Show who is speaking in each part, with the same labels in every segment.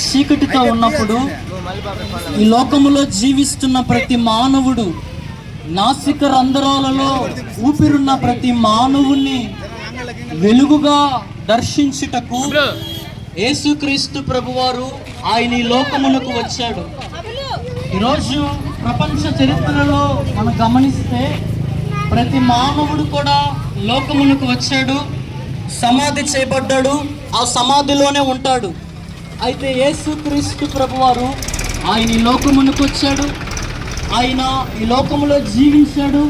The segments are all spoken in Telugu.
Speaker 1: చీకటితో ఉన్నప్పుడు ఈ లోకములో జీవిస్తున్న ప్రతి మానవుడు, నాసిక రంధ్రాలలో ఊపిరున్న ప్రతి మానవుణ్ణి వెలుగుగా దర్శించుటకు యేసుక్రీస్తు ప్రభువారు ఆయన ఈ లోకమునకు వచ్చాడు. ఈరోజు ప్రపంచ చరిత్రలో మనం గమనిస్తే ప్రతి మానవుడు కూడా లోకమునకు వచ్చాడు, సమాధి చేయబడ్డాడు, ఆ సమాధిలోనే ఉంటాడు. అయితే యేసుక్రీస్తు ప్రభువారు ఆయన ఈ లోకమునకు వచ్చాడు, ఆయన ఈ లోకములో జీవించాడు,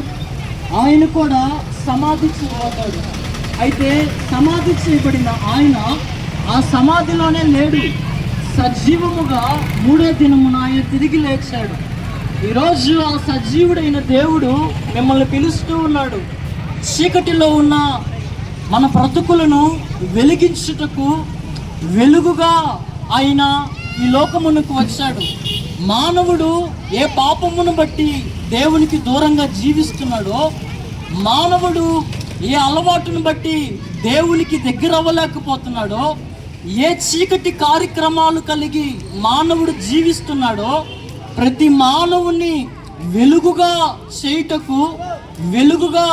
Speaker 1: ఆయన కూడా సమాధి చేయబడ్డాడు. అయితే సమాధి చేయబడిన ఆయన ఆ సమాధిలోనే లేడు, సజీవముగా 3వ దినమున ఆయన తిరిగి లేచాడు. ఈరోజు ఆ సజీవుడైన దేవుడు మిమ్మల్ని పిలుస్తూ ఉన్నాడు. చీకటిలో ఉన్న మన బ్రతుకులను వెలిగించుటకు వెలుగుగా ఆయన ఈ లోకమునకు వచ్చాడు. మానవుడు ఏ పాపమును బట్టి దేవునికి దూరంగా జీవిస్తున్నాడో, మానవుడు ఏ అలవాటును బట్టి దేవునికి దగ్గర అవ్వలేకపోతున్నాడో, ఏ చీకటి కార్యక్రమాలు కలిగి మానవుడు జీవిస్తున్నాడో, ప్రతి మానవుని వెలుగుగా చేయుటకు వెలుగుగా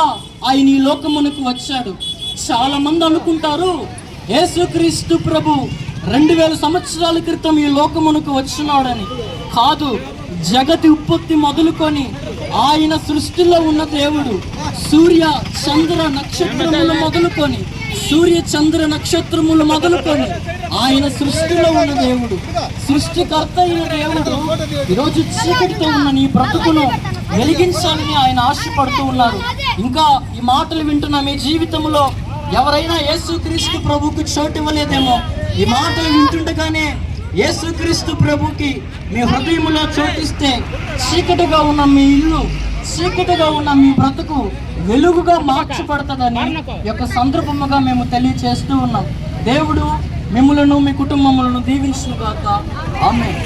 Speaker 1: ఆయన ఈ లోకమునకు వచ్చాడు. చాలా మంది అనుకుంటారు యేసుక్రీస్తు ప్రభు 2000 సంవత్సరాల క్రితం ఈ లోకమునకు వచ్చినాడని. కాదు, జగతి ఉత్పత్తి మొదలుకొని ఆయన సృష్టిలో ఉన్న దేవుడు, సూర్య చంద్ర నక్షత్రములు మొదలుకొని ఆయన సృష్టిలో ఉన్న దేవుడు, సృష్టికర్త అయిన దేవుడు ఈరోజు చీకటితో ఉన్న నీ బ్రతుకును వెలిగించాలని ఆయన ఆశపడుతూ ఉన్నారు. ఇంకా ఈ మాటలు వింటున్న మీ జీవితంలో ఎవరైనా యేసుక్రీస్తు ప్రభువుకి చోటు ఇవ్వలేదేమో, ఈ మాటలు వింటుండగానే యేసుక్రీస్తు ప్రభుకి మీ హృదయంలో చోటిస్తే చీకటిగా ఉన్న మీ ఇల్లు, చీకటిగా ఉన్న మీ బ్రతుకు వెలుగుగా మార్చబడుతుందని యొక్క సందర్భముగా మేము తెలియచేస్తూ ఉన్నాం. దేవుడు మిమ్ములను మీ కుటుంబములను దీవించును గాక. ఆమేన్.